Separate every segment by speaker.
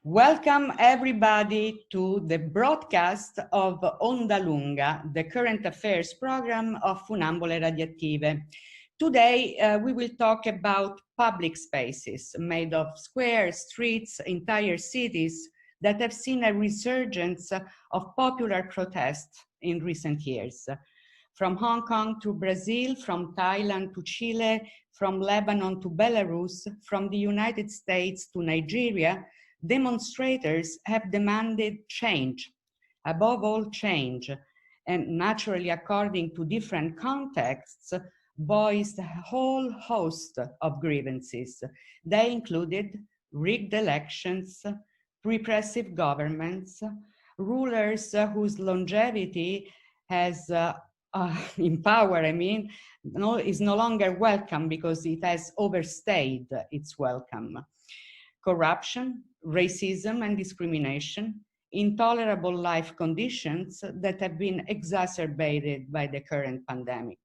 Speaker 1: Welcome everybody to the broadcast of Ondalunga, the current affairs program of Funambole Radioattive. Today we will talk about public spaces made of squares, streets, entire cities that have seen a resurgence of popular protest in recent years. From Hong Kong to Brazil, from Thailand to Chile, from Lebanon to Belarus, from the United States to Nigeria, demonstrators have demanded change, above all change, and naturally, according to different contexts, voiced a whole host of grievances. They included rigged elections, repressive governments, rulers whose longevity has in power, is no longer welcome because it has overstayed its welcome. Corruption, racism and discrimination, intolerable life conditions that have been exacerbated by the current pandemic.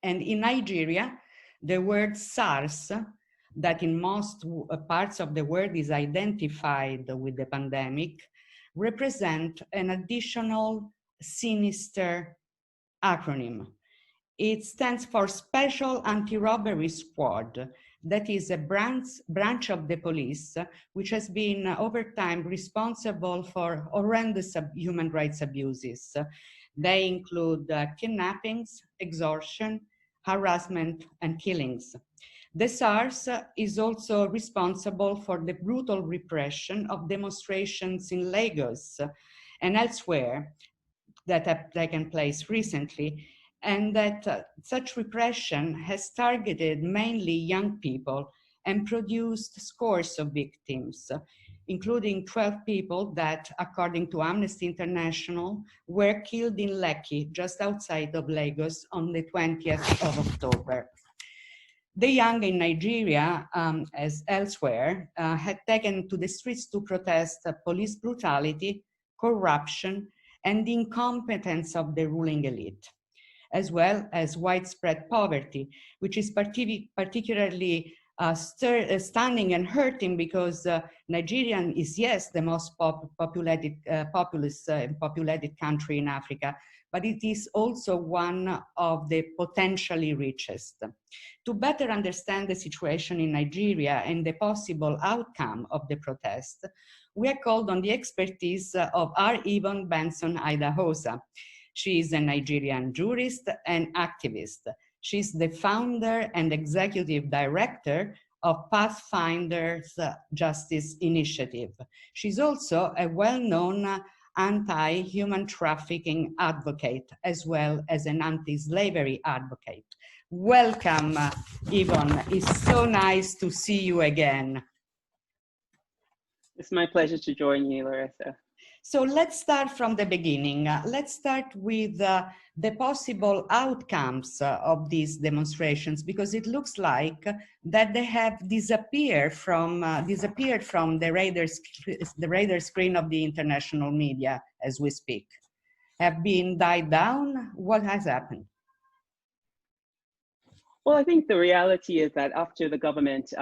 Speaker 1: And in Nigeria, the word SARS, that in most parts of the world is identified with the pandemic, represent an additional sinister acronym. It stands for Special Anti-Robbery Squad. That is a branch of the police which has been over time responsible for horrendous human rights abuses. They include kidnappings, extortion, harassment, and killings. The SARS is also responsible for the brutal repression of demonstrations in Lagos and elsewhere that have taken place recently, and that such repression has targeted mainly young people and produced scores of victims, including 12 people that, according to Amnesty International, were killed in Lekki, just outside of Lagos, on the 20th of October. The young in Nigeria, as elsewhere, had taken to the streets to protest police brutality, corruption, and the incompetence of the ruling elite, as well as widespread poverty, which is particularly stunning and hurting because Nigeria is, yes, the most populated country in Africa, but it is also one of the potentially richest. To better understand the situation in Nigeria and the possible outcome of the protest, we are called on the expertise of our Evon Benson Idahosa. She is a Nigerian jurist and activist. She's the founder and executive director of Pathfinder's Justice Initiative. She's also a well-known anti-human trafficking advocate, as well as an anti-slavery advocate. Welcome, Evon. It's so nice to see you again.
Speaker 2: It's my pleasure to join you, Loretta.
Speaker 1: So let's start from the beginning. Let's start with the possible outcomes of these demonstrations, because it looks like that they have disappeared from the radar screen of the international media as we speak. Have been died down? What has happened?
Speaker 2: Well, I think the reality is that after the government,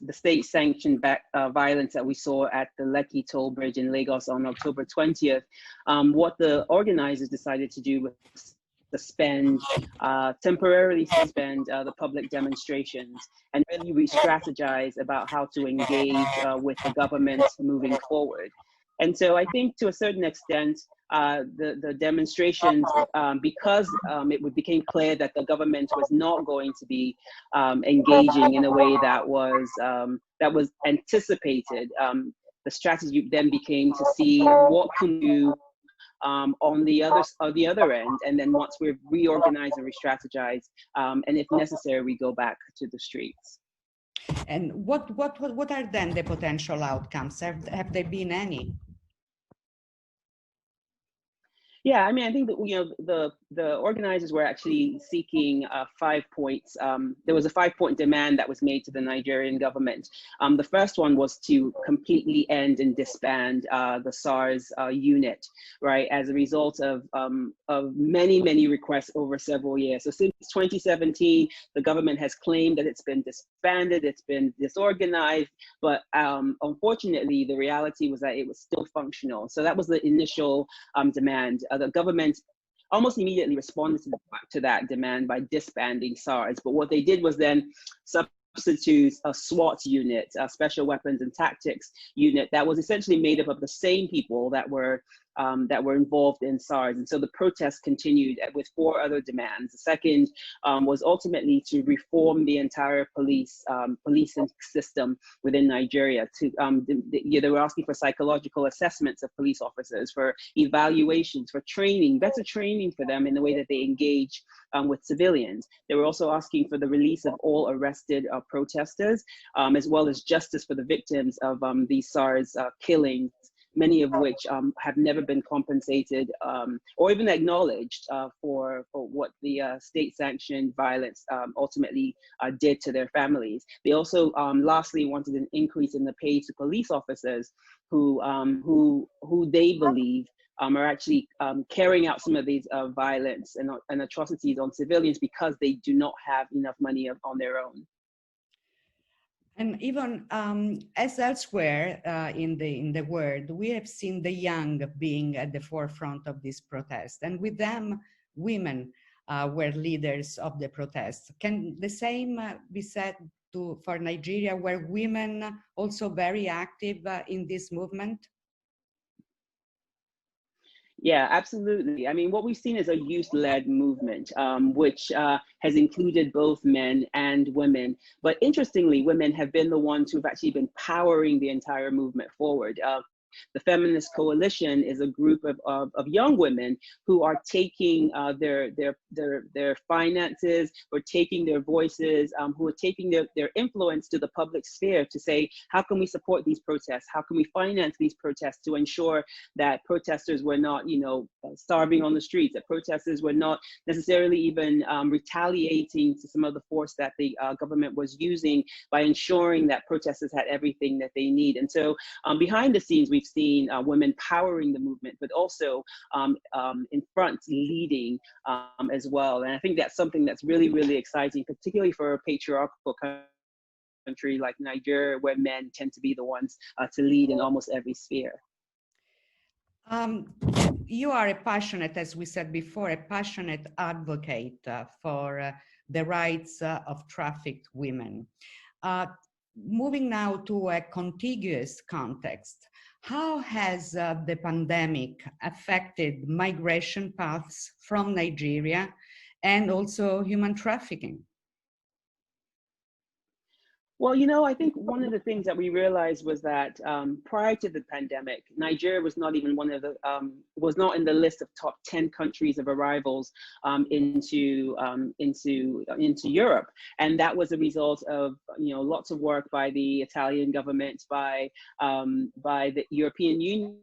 Speaker 2: the state sanctioned violence that we saw at the Lekki toll bridge in Lagos on October 20th, what the organizers decided to do was temporarily suspend the public demonstrations and really re-strategize about how to engage with the government moving forward. And so I think to a certain extent, the demonstrations, because it became clear that the government was not going to be engaging in a way that was anticipated, the strategy then became to see what can we do on the other end, and then once we've reorganized and re-strategized, and if necessary, we go back to the streets.
Speaker 1: And what are then the potential outcomes? Have there been any?
Speaker 2: Yeah, I mean, I think that, you know, the organizers were actually seeking 5 points. There was a 5-point demand that was made to the Nigerian government. The first one was to completely end and disband the SARS unit, right? As a result of many requests over several years. So since 2017, the government has claimed that it's been disbanded, it's been disorganized, but unfortunately, the reality was that it was still functional. So that was the initial demand. The government almost immediately responded to that demand by disbanding SARS. But what they did was then substitute a SWAT unit, a Special Weapons and Tactics unit, that was essentially made up of the same people that were involved in SARS. And so the protests continued with 4 other demands. The second was ultimately to reform the entire policing system within Nigeria. They were asking for psychological assessments of police officers, for evaluations, for training, better training for them in the way that they engage with civilians. They were also asking for the release of all arrested protesters, as well as justice for the victims of these SARS killings, many of which have never been compensated or even acknowledged for what the state-sanctioned violence ultimately did to their families. They also lastly wanted an increase in the pay to police officers who they believe are actually carrying out some of these violence and atrocities on civilians because they do not have enough money on their own.
Speaker 1: And even as elsewhere in the world, we have seen the young being at the forefront of this protest, and with them, women were leaders of the protests. Can the same be said for Nigeria, where women also very active in this movement?
Speaker 2: Yeah, absolutely. I mean, what we've seen is a youth-led movement, which has included both men and women. But interestingly, women have been the ones who've actually been powering the entire movement forward. The Feminist Coalition is a group of young women who are taking their finances, who are taking their voices, who are taking their influence to the public sphere to say, how can we support these protests? How can we finance these protests to ensure that protesters were not, you know, starving on the streets, that protesters were not necessarily even retaliating to some of the force that the government was using, by ensuring that protesters had everything that they need. And so behind the scenes, we've seen women powering the movement, but also in front leading as well. And I think that's something that's really, really exciting, particularly for a patriarchal country like Nigeria, where men tend to be the ones to lead in almost every sphere.
Speaker 1: You are a passionate, as we said before, a passionate advocate for the rights of trafficked women. Moving now to a contiguous context, how has the pandemic affected migration paths from Nigeria and also human trafficking?
Speaker 2: Well, you know, I think one of the things that we realized was that prior to the pandemic, Nigeria was not even one of the was not in the list of top 10 countries of arrivals into Europe, and that was a result of, you know, lots of work by the Italian government, by the European Union,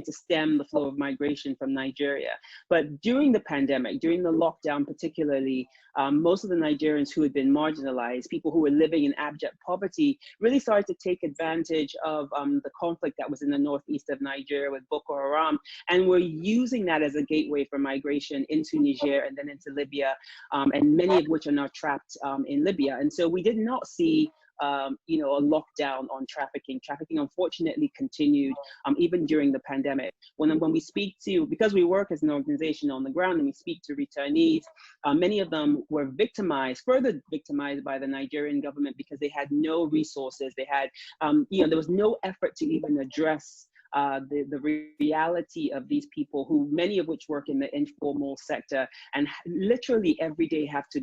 Speaker 2: to stem the flow of migration from Nigeria. But during the pandemic, during the lockdown particularly, most of the Nigerians who had been marginalized, people who were living in abject poverty, really started to take advantage of the conflict that was in the northeast of Nigeria with Boko Haram, and were using that as a gateway for migration into Niger and then into Libya, and many of which are now trapped in Libya. And so we did not see you know, a lockdown on trafficking. Trafficking unfortunately continued even during the pandemic. When we speak to, because we work as an organization on the ground and we speak to returnees, many of them were victimized, further victimized by the Nigerian government because they had no resources. They had, you know, there was no effort to even address the reality of these people, who many of which work in the informal sector and literally every day have to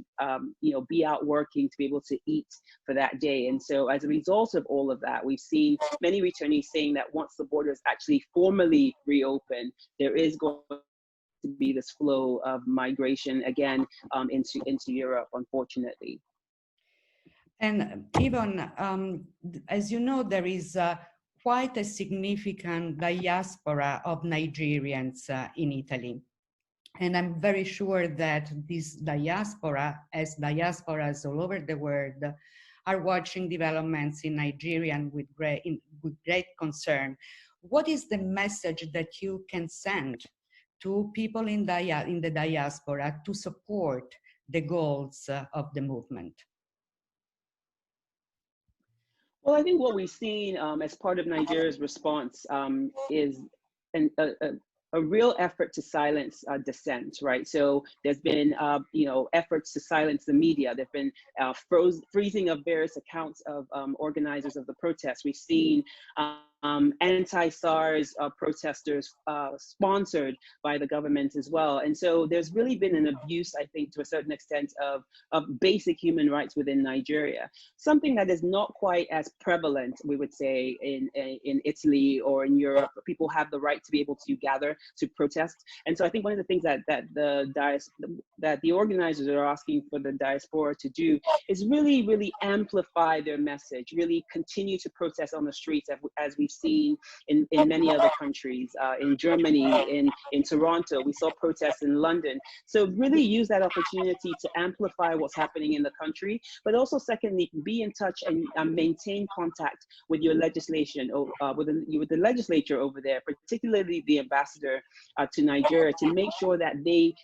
Speaker 2: you know, be out working to be able to eat for that day. And so as a result of all of that, we've seen many returnees saying that once the borders actually formally reopen, there is going to be this flow of migration again into Europe, unfortunately.
Speaker 1: And Evon, as you know, there is quite a significant diaspora of Nigerians in Italy. And I'm very sure that this diaspora, as diasporas all over the world, are watching developments in Nigeria and with great concern. What is the message that you can send to people in the diaspora to support the goals of the movement?
Speaker 2: Well, I think what we've seen as part of Nigeria's response is a real effort to silence dissent, right? So there's been, efforts to silence the media. There've been freezing of various accounts of organizers of the protests. We've seen anti-SARS protesters sponsored by the government as well. And so there's really been an abuse, I think, to a certain extent of basic human rights within Nigeria. Something that is not quite as prevalent, we would say, in Italy or in Europe. People have the right to be able to gather, to protest. And so I think one of the things that the organizers are asking for the diaspora to do is really, really amplify their message, really continue to protest on the streets as we've seen in many other countries, in Germany, in Toronto. We saw protests in London. So really use that opportunity to amplify what's happening in the country, but also secondly, be in touch and maintain contact with your legislation, with the legislature over there, particularly the ambassador to Nigeria, to make sure that they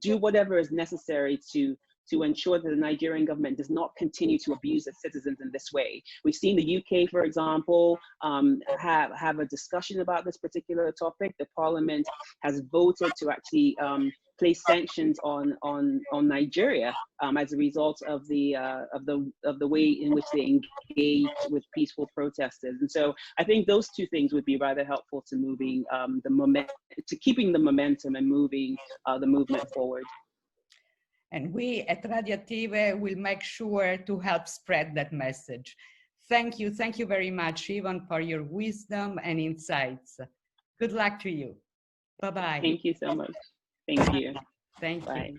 Speaker 2: do whatever is necessary to ensure that the Nigerian government does not continue to abuse its citizens in this way. We've seen the UK, for example, have a discussion about this particular topic. The Parliament has voted to actually place sanctions on Nigeria as a result of the way in which they engage with peaceful protesters. And so I think those two things would be rather helpful to moving to keeping the momentum and moving the movement forward.
Speaker 1: And we at Radioattive will make sure to help spread that message. Thank you very much, Evon, for your wisdom and insights. Good luck to you. Bye-bye.
Speaker 2: Thank you so much. Thank you.
Speaker 1: Thank you.
Speaker 2: Bye.